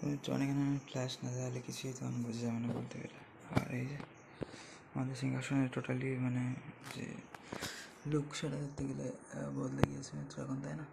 এখানে ফ্ল্যাশ না দেওয়ালে কিছুই তখন বোঝা যাবে না বলতে গেলে। আর এই যে আমাদের সিংহাসনের টোটালি মানে যে লুক সেটা দেখতে গেলে বদলে গিয়েছে মিত্র এখন, তাই না?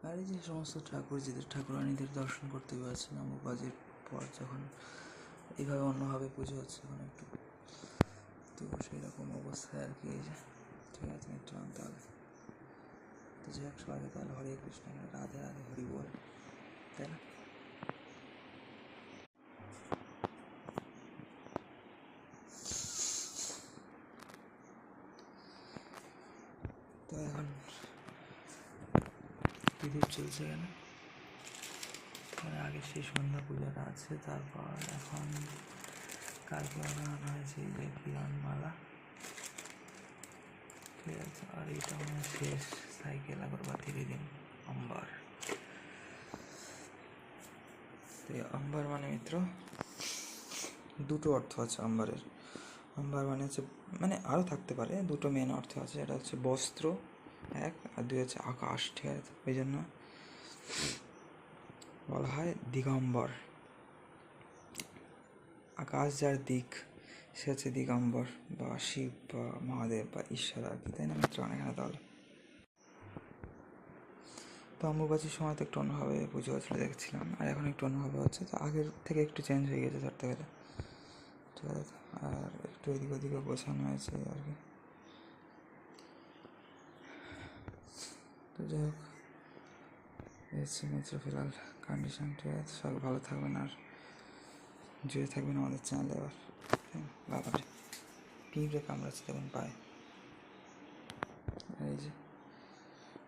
আর এই যে সমস্ত ঠাকুরজিদের ঠাকুরানীদের দর্শন করতে পারছিলাম বাজির পর, যখন এইভাবে অন্যভাবে পুজো হচ্ছে এখন একটু, তো সেই রকম অবস্থায় আর কি। এই যে ঠিক আছে মিত্র, তাহলে তো যাই হোক সবাইকে তাহলে হরে কৃষ্ণ, রাধে রাধে, হরি বল, তাই না? তো এখন প্রদীপ চলছে এখানে, মানে আগে সেই সন্ধ্যা পূজাটা আছে, তারপর এখন কালকে বানানো হয়েছে এই যে কিরণমালা, ঠিক আছে। আর এটা মানে শেষ সাইকেল আগরবাতির দিন অম্বার। তো অম্বার মানে মিত্র দুটো অর্থ আছে অম্বারের। অম্বার মানে হচ্ছে, মানে আরও থাকতে পারে, দুটো মেন অর্থ আছে। এটা হচ্ছে বস্ত্র এক, আর দুই হচ্ছে আকাশ, ঠিক আছে। ওই জন্য বলা হয় দিগম্বর। আকাশ যার দিক সে হচ্ছে দিগম্বর, বা শিব বা মহাদেব বা ঈশ্বর আর কি, তাই না মিত্র? অনেকখানে তাহলে তো অম্বুবাচীর সময় তো একটু অন্যভাবে পুজো হচ্ছিল দেখছিলাম, আর এখন একটু অন্যভাবে হচ্ছে, তো আগের থেকে একটু চেঞ্জ হয়ে গেছে ধরতে গেলে, ঠিক আছে। আর একটু এদিক ওদিকে গোছানো হয়েছে আর কি। তো যাই হোক এসেছি মিত্র ফিলহাল কন্ডিশন, ঠিক আছে। সবাই ভালো থাকবেন আর জুড়ে থাকবেন আমাদের চ্যানেলে। এবার বাবারে পিঁপড়ে কামড়াচ্ছে দেখুন পায়ে। এই যে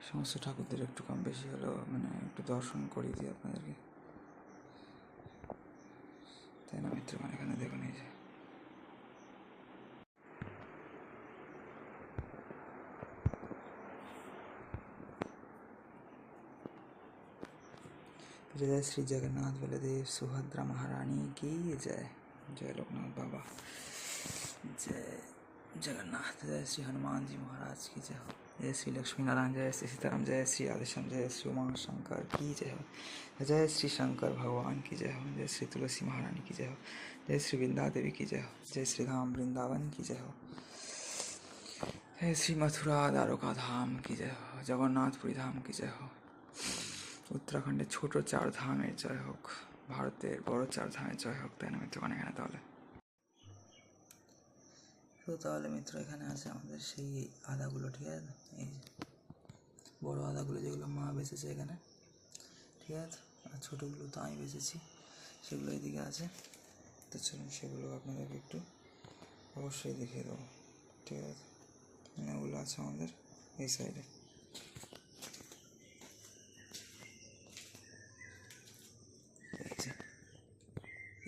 সমস্ত ঠাকুরদের একটু কম বেশি হলেও মানে একটু দর্শন করিয়ে দিই আপনাদেরকে, তাই না মিত্র? মানে এখানে দেখুন এই যে जय श्री जगन्नाथ बलदेव सुभद्रा महारानी की जय। जय लोकनाथ बाबा, जय जगन्नाथ, जय श्री हनुमान जी महाराज की जय हो। जय श्री लक्ष्मी नारायण, जय श्री सीताराम, जय श्री राधेश्याम, जय श्री उमा शंकर की जय हो। जय श्री शंकर भगवान की जय हो। जय श्री तुलसी महारानी की जय हो। जय श्री वृंदा देवी की जय हो। जय श्री धाम वृंदावन की जय हो। जय श्री मथुरा द्वारका धाम की जय हो। जगन्नाथपुरी धाम की जय हो। उत्तराखंडेर छोटो चार धामेर जय হোক, ভারতের বড় চার ধামের জয় হোক, তাই না মিত্র? এখানে তাহলে তো তাহলে মিত্র এখানে আছে আমাদের সেই আদাগুলো, ঠিক আছে। এই বড় আদাগুলো যেগুলো মা বেঁচেছে এখানে, ঠিক আছে। আর ছোটোগুলো তো আমি বেঁচেছি, সেগুলো এদিকে আছে। তো চলুন সেগুলো আপনাদেরকে একটু অবশ্যই দেখিয়ে দেবো, ঠিক আছে। মানে ওগুলো আছে আমাদের এই সাইডে।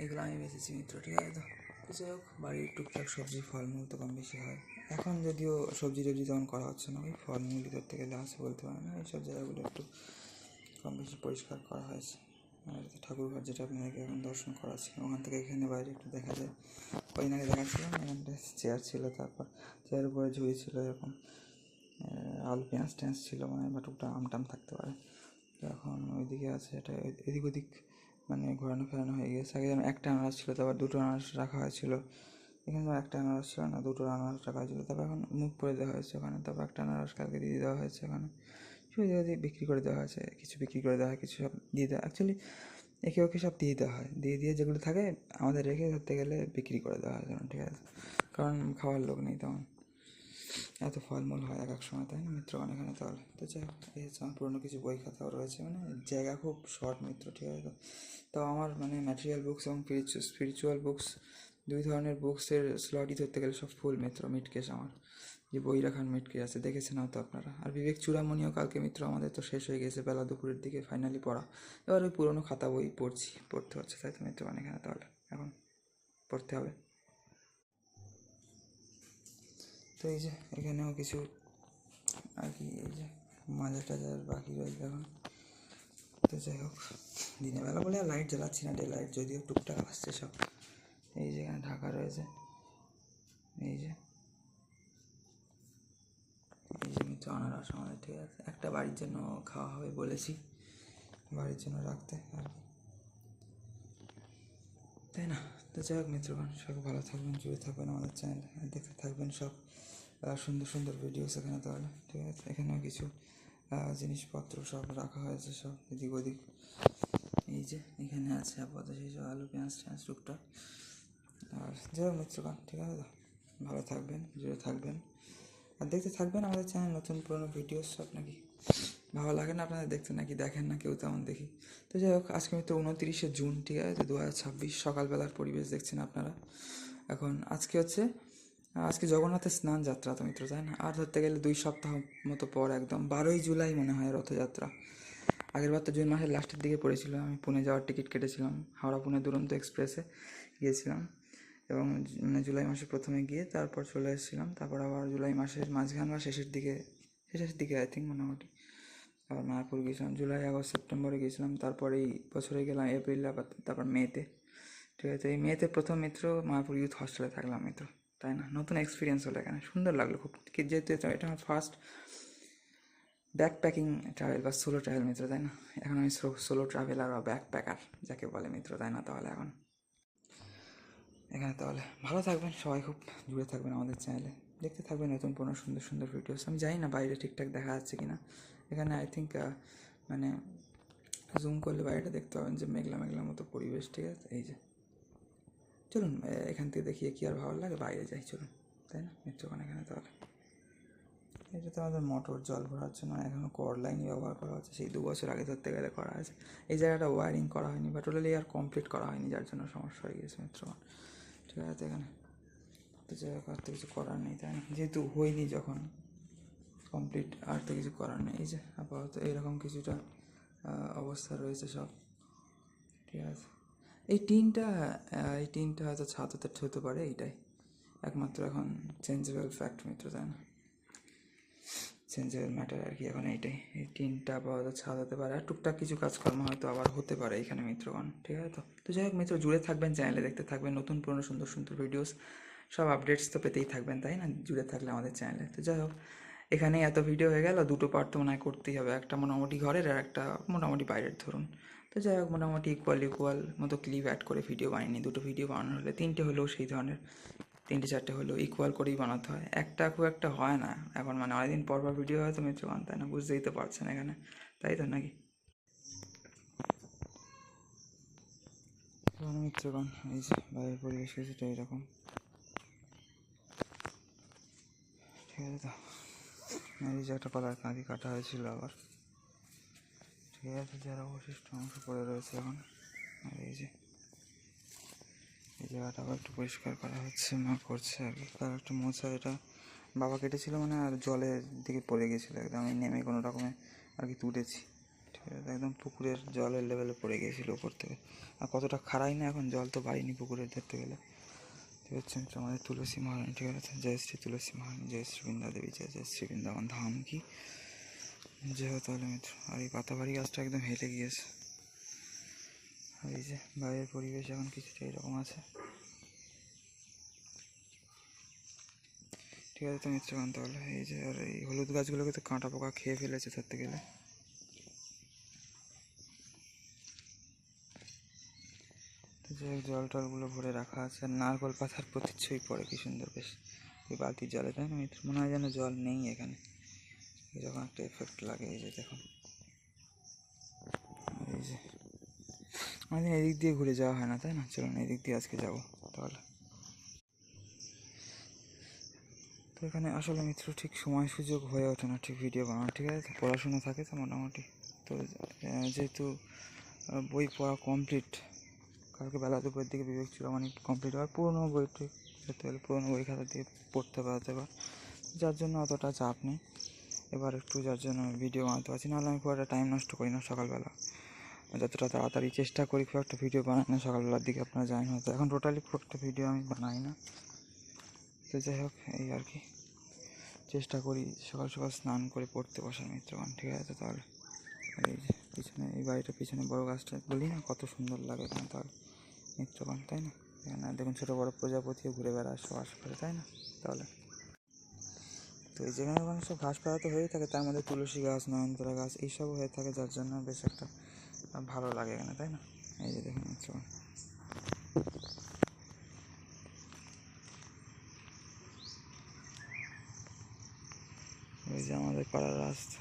এগুলো আমি বেঁচেছি মিত্র, ঠিক আছে। তো যাই হোক বাড়ির টুকটাক সবজি ফলমূল তো কম বেশি হয় এখন, যদিও সবজি টবজি তেমন করা হচ্ছে না, ওই ফলমূলই ধরতে গেলে আছে বলতে পারে না। এইসব জায়গাগুলো একটু কম বেশি পরিষ্কার করা হয়েছে। আর ঠাকুরঘর যেটা আপনাদেরকে এখন দর্শন করাচ্ছি, ওখান থেকে এখানে বাইরে একটু দেখা যায়। কদিন আগে দেখাচ্ছিলাম এখানটা চেয়ার ছিল, তারপর চেয়ারের উপরে ঝুড়ি ছিল, এরকম আলু পেঁয়াজ টেঁয়াজ ছিল, মানে বা টুকটা আমটাম থাকতে পারে। তো এখন ওইদিকে আছে, এটা এদিক ওদিক মানে ঘোরানো ফেরানো হয়ে গেছে। আগে যেমন একটা আনারস ছিল, তারপর দুটো আনারস রাখা হয়েছিল। এখানে তো একটা আনারস ছিল না, দুটো আনারস রাখা হয়েছিল। তারপর এখন মুখ করে দেওয়া হয়েছে ওখানে, তারপর একটা আনারস কালকে দিয়ে দেওয়া হয়েছে ওখানে। কিছু জায়গায় বিক্রি করে দেওয়া হয়েছে, কিছু বিক্রি করে দেওয়া হয়, কিছু সব দিয়ে দেওয়া, অ্যাকচুয়ালি একে ওকে সব দিয়ে দেওয়া হয়। দিয়ে যেগুলো থাকে আমাদের রেখে ধরতে গেলে বিক্রি করে দেওয়া হয় তখন, ঠিক আছে। কারণ খাওয়ার লোক নেই তখন, এত ফলমূল হয় এক এক সময়, তাই না মিত্র? অনেকখানে তাহলে তো যাই হোক এই হচ্ছে আমার পুরোনো কিছু বই খাতাও রয়েছে, মানে জায়গা খুব শর্ট মিত্র, ঠিক আছে। তো আমার মানে ম্যাটেরিয়াল বুকস এবং স্পিরিচুয়াল বুকস, দুই ধরনের বুকসের স্লটই ধরতে গেলে সব ফুল মিত্র। মিটকেস আমার যে বই রাখার মিটকেস আছে, দেখেছেন হয়তো আপনারা। আর বিবেক চূড়ামণিও কালকে মিত্র আমাদের তো শেষ হয়ে গেছে বেলা দুপুরের দিকে ফাইনালি পড়া। এবার ওই পুরোনো খাতা বই পড়তে হচ্ছে, তাই তো মিত্র? অনেকখানে তাহলে এখন পড়তে হবে। তো এই যে এখানেও কিছু আর কি, এই যে মাজা টাজার বাকি রয়েছে এখন। তো যাই হোক দিনের বেলা বলে আর লাইট জ্বালাচ্ছি না, ডে লাইট যদিও টুকটাক আসছে সব। এই যে এখানে ঢাকা রয়েছে, এই যে মিত্র আনারস আমাদের, ঠিক আছে। একটা বাড়ির জন্য খাওয়া হবে বলেছি, বাড়ির জন্য রাখতে আর কি। তাই না? তো যাই হোক মিত্রগণ, সবাই ভালো থাকবেন, জুড়ে থাকবেন আমাদের চ্যানেলে, আর দেখতে থাকবেন সব সুন্দর সুন্দর ভিডিওস এখানে। তাহলে ঠিক আছে, এখানেও কিছু জিনিসপত্র সব রাখা হয়েছে, সব এদিক ওদিক। এই যে এখানে আছে আপাতত সেই সব আলু পেঁয়াজ টেঁয়াজ টুকটাক। আর যাই হোক মিত্রগণ, ঠিক আছে, তো ভালো থাকবেন, জুড়ে থাকবেন, আর দেখতে থাকবেন আমাদের চ্যানেল, নতুন পুরোনো ভিডিওস সব। নাকি ভালো লাগে না আপনাদের দেখতে, নাকি দেখেন না কেউ তেমন দেখি? তো যাই হোক, আজকে মিত্র 29শে জুন, ঠিক আছে, 2026, সকালবেলার পরিবেশ দেখছেন আপনারা। এখন আজকে জগন্নাথের স্নান যাত্রা তো মিত্র, তাই না? আর ধরতে গেলে 2 সপ্তাহ মতো পর, একদম 12ই জুলাই মনে হয় রথযাত্রা। আগেরবার তো জুন মাসের লাস্টের দিকে পড়েছিল। আমি পুনে যাওয়ার টিকিট কেটেছিলাম, হাওড়া পুনে দুরন্ত এক্সপ্রেসে গিয়েছিলাম, এবং মানে জুলাই মাসে প্রথমে গিয়ে তারপর চলে এসেছিলাম। তারপর আবার জুলাই মাসের মাঝখান বা শেষের দিকে আই থিঙ্ক মোটামুটি আবার মায়াপুর গিয়েছিলাম। জুলাই আগস্ট সেপ্টেম্বরে গিয়েছিলাম, তারপর এই বছরে গেলাম এপ্রিল, আবার তারপর মেতে। ঠিক আছে, এই মেতে প্রথম মিত্র মায়াপুর ইউথ হস্টেলে থাকলাম মিত্র, তাই না? নতুন এক্সপিরিয়েন্স হলো এখানে, সুন্দর লাগলো খুব। যেহেতু এটা আমার ফার্স্ট ব্যাকপ্যাকিং ট্রাভেল বা সোলো ট্রাভেল মিত্র, তাই না? এখন আমি সোলো ট্রাভেলার বা ব্যাকপ্যাকার যাকে বলে মিত্র, তাই না? তাহলে এখন এখানে তাহলে ভালো থাকবেন সবাই, খুব জুড়ে থাকবেন আমাদের চ্যানেলে, দেখতে থাকবেন নতুন পুরনো সুন্দর সুন্দর ভিডিওস। আমি জানি না বাইরে ঠিকঠাক দেখা যাচ্ছে কি না, এখানে আই থিঙ্ক মানে জুম করলে বাইরেটা দেখতে পাবেন যে মেঘলা মেঘলার মতো পরিবেশ। ঠিক আছে, এই যে চলুন এখান থেকে দেখিয়ে কি আর ভালো লাগে, বাইরে যাই চলুন, তাই না মিত্রগণ? এখানে তাহলে এটা তো আমাদের মোটর জল ভরার জন্য এখনও কর লাইনই ব্যবহার করা হচ্ছে, সেই 2 বছর আগে ধরতে গেলে করা আছে। এই জায়গাটা ওয়ারিং করা হয়নি বা টোটালি আর কমপ্লিট করা হয়নি, যার জন্য সমস্যা হয়ে গেছে মিত্রগণ। ঠিক আছে, এখানে তো জায়গা আর তো কিছু করার নেই, তাই না? যেহেতু হয়নি যখন কমপ্লিট, আর তো কিছু করার নেই। এই যে আপাতত এইরকম কিছুটা অবস্থা রয়েছে সব। ঠিক আছে, এই টিনটা হয়তো ছাদ হতে পারে, এইটাই একমাত্র এখন চেঞ্জেবল ফ্যাক্ট মিত্র, তাই না? চেঞ্জেবল ম্যাটার আর কি এখন এইটাই। এই টিনটা আপাতত ছাদ হতে পারে, আর টুকটাক কিছু কাজকর্ম হয়তো আবার হতে পারে এখানে মিত্রগণ। ঠিক আছে, তো যাই হোক মিত্র, জুড়ে থাকবেন চ্যানেলে, দেখতে থাকবেন নতুন পুরনো সুন্দর সুন্দর ভিডিওস, সব আপডেটস তো পেতেই থাকবেন, তাই না? জুড়ে থাকলে আমাদের চ্যানেলে। তো যাই হোক, এখানে এত ভিডিও হয়ে গেল, 2টো পার্ট তো মনে হয় করতেই হবে, একটা মোটামুটি ঘরের আর একটা মোটামুটি বাইরের ধরুন। তো যাই হোক, মোটামুটি ইকুয়াল মতো ক্লিপ অ্যাড করে ভিডিও বানিয়ে নিই। 2টো ভিডিও বানানো হলে 3টে হলেও সেই ধরনের, 3টে 4টে হলেও ইকুয়াল করেই বানাতে হয়, একটা খুব একটা হয় না এখন, মানে অনেকদিন পর ভিডিও হয় তো মিত্রগণ, তাই না? বুঝতেই তো পারছেন এখানে, তাই তো নাকি? মিত্রগণ, এই যে বাইরের পরিবেশ কিছুটা এরকম। ঠিক আছে, তো এই যে একটা কলার কাঁদি কাটা হয়েছিল আবার। ঠিক আছে, যারা অবশিষ্ট অংশ পড়ে রয়েছে এখন। আর এই যে এই জায়গাটা আবার একটু পরিষ্কার করা হচ্ছে, মা করছে আর কি। কার একটা মোছা, এটা বাবা কেটেছিল মানে, আর জলের দিকে পড়ে গিয়েছিলো একদম, আমি নেমে কোনো রকমে আর কি তুলেছি। ঠিক আছে, একদম পুকুরের জলের লেভেলে পড়ে গিয়েছিলো উপর থেকে। আর কতটা খারাই না এখন, জল তো বাড়িনি পুকুরের ধরতে গেলে। ঠিক আছে, আমাদের তুলসী মহারানী, ঠিক আছে, জয় শ্রী তুলসী মহারানী, জয় শ্রী বৃন্দা দেবী, জয় জয় শ্রী বৃন্দাবন ধাম কি যে হতো। তাহলে মিত্র, আর এই পাতাবাড়ি গাছটা একদম হেলে গিয়েছে। আর এই যে বাইরের পরিবেশ এখন কিছুটা এরকম আছে। ঠিক আছে, তো মিত্রগণ, তাহলে এই যে আর এই হলুদ গাছগুলোকে তো কাঁটা পোকা খেয়ে ফেলেছে ধরতে গেলে। তো যে জল টলগুলো ভরে রাখা আছে, আর নারকোল পাতার প্রতিচ্ছবি পড়ে কি সুন্দর বেশ এই বালতির জলে, তাই না মিত্র? মনে হয় যেন জল নেই এখানে, এরকম একটা এফেক্ট লাগে। এই যে দেখুন, এই যে আমাদের এদিক দিয়ে ঘুরে যাওয়া হয় না, তাই না? চলুন এদিক দিয়ে আজকে যাবো তাহলে। তো এখানে আসলে মিত্র ঠিক সময় সুযোগ হয়ে ওঠে না ঠিক ভিডিও বানানো। ঠিক আছে, পড়াশোনা থাকে তো মোটামুটি। তো যেহেতু বই পড়া কমপ্লিট, কালকে বেলা 2টোর দিকে বিবেক চূড়ামণি কমপ্লিট হয়, পুরোনো বই ঠিক ধরতে গেলে পুরোনো বই খাতা দিয়ে পড়তে পারতে পার, যার জন্য অতটা চাপ নেই এবার একটু, যার জন্য ভিডিও বানাতে পারছি। নাহলে আমি খুব একটা টাইম নষ্ট করি না সকালবেলা, যতটা তাড়াতাড়ি চেষ্টা করি খুব একটা ভিডিও বানাই না সকালবেলার দিকে, আপনারা জানেন হয়তো। এখন টোটালি খুব একটা ভিডিও আমি বানাই না। তো যাই হোক, এই আর কি চেষ্টা করি সকাল সকাল স্নান করে পড়তে বসার মিত্রগণ। ঠিক আছে, তাহলে এই যে পিছনে এই বাড়িটার পিছনে বড় গাছটা বলি না কত সুন্দর লাগে এখানে তাহলে মিত্রগণ, তাই না? এখানে দেখুন ছোটো বড়ো প্রজাপতিও ঘুরে বেড়ায় সব আশেপাশে, তাই না? তাহলে তো এই যেখানে ওখানে সব ঘাস পাতা তো হয়েই থাকে, তার মধ্যে তুলসী গাছ, নয়নতারা গাছ এইসবও হয়ে থাকে, যার জন্য বেশ একটা ভালো লাগে এখানে, তাই না? এই যে দেখুন মিত্রগণ, ওই যে আমাদের পাড়ার রাস্তা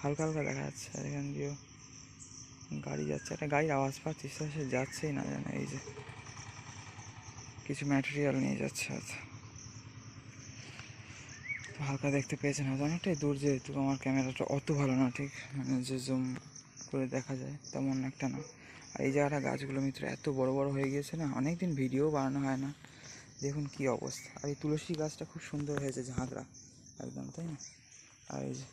হালকা হালকা দেখা যাচ্ছে, আর এখান দিয়েও গাড়ি যাচ্ছে, একটা গাড়ির আওয়াজ পাচ্ছি, সে যাচ্ছেই না জানে। এই যে কিছু ম্যাটেরিয়াল নিয়ে যাচ্ছে হয়তো, হালকা দেখতে পেয়েছেন হয়তো, অনেকটাই দূর, যেহেতু আমার ক্যামেরাটা অত ভালো না ঠিক, মানে যে জুম করে দেখা যায় তেমন একটা না। আর এই জায়গাটা গাছগুলো মিত্র এত বড় বড় হয়ে গিয়েছে না, অনেক দিন ভিডিও বানানো হয় না, দেখুন কি অবস্থা। আর এই তুলসী গাছটা খুব সুন্দর হয়েছে, ঝাঁকড়া একদম, তাই না? আর এই যে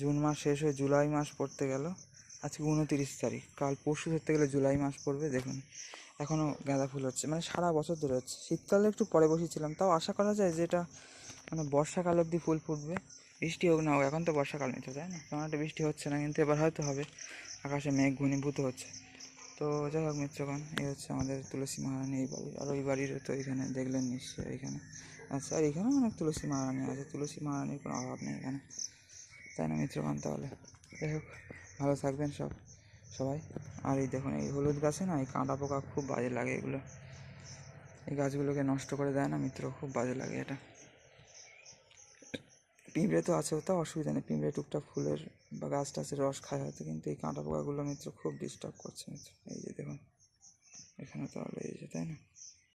জুন মাস শেষ হয়ে জুলাই মাস পড়তে গেল, আজকে 29 তারিখ, কাল পরশু ধরতে গেলে জুলাই মাস পড়বে। দেখুন এখনও গাঁদা ফুল হচ্ছে, মানে সারা বছর ধরে হচ্ছে। শীতকালে একটু পরে বসেছিলাম, তাও আশা করা যায় যে এটা মানে বর্ষাকাল অবধি ফুল ফুটবে, বৃষ্টি হোক না হোক, এখন তো বর্ষাকাল নিতে তাই না, তেমন একটা বৃষ্টি হচ্ছে না, কিন্তু এবার হয়তো হবে, আকাশে মেঘ ঘনীভূত হচ্ছে। তো যাই হোক মিত্রগণ, এই হচ্ছে আমাদের তুলসী মহারানী এই বাড়ির, আর ওই বাড়িরও তো এখানে দেখলেন নিশ্চয়ই এখানে। আচ্ছা, আর এখানেও অনেক তুলসী মহারানী আছে, তুলসী মহারানীর কোনো অভাব নেই এখানে, তাই না মিত্রগণ? তাহলে যাই হোক, ভালো থাকবেন সবাই। আর এই দেখুন এই হলুদ গাছে না এই কাঁটা পোকা খুব বাজে লাগে, এগুলো এই গাছগুলোকে নষ্ট করে দেয় না মিত্র, খুব বাজে লাগে এটা। পিঁপড়ে তো আছে, তাও অসুবিধা নেই, পিঁপড়ে টুকটাক ফুলের বা গাছ টাছের রস খায় হয়তো, কিন্তু এই কাঁটা পোকাগুলো মিত্র খুব ডিস্টার্ব করছে মিত্র। এই যে দেখুন এখানে, তাহলে এই যে, তাই না?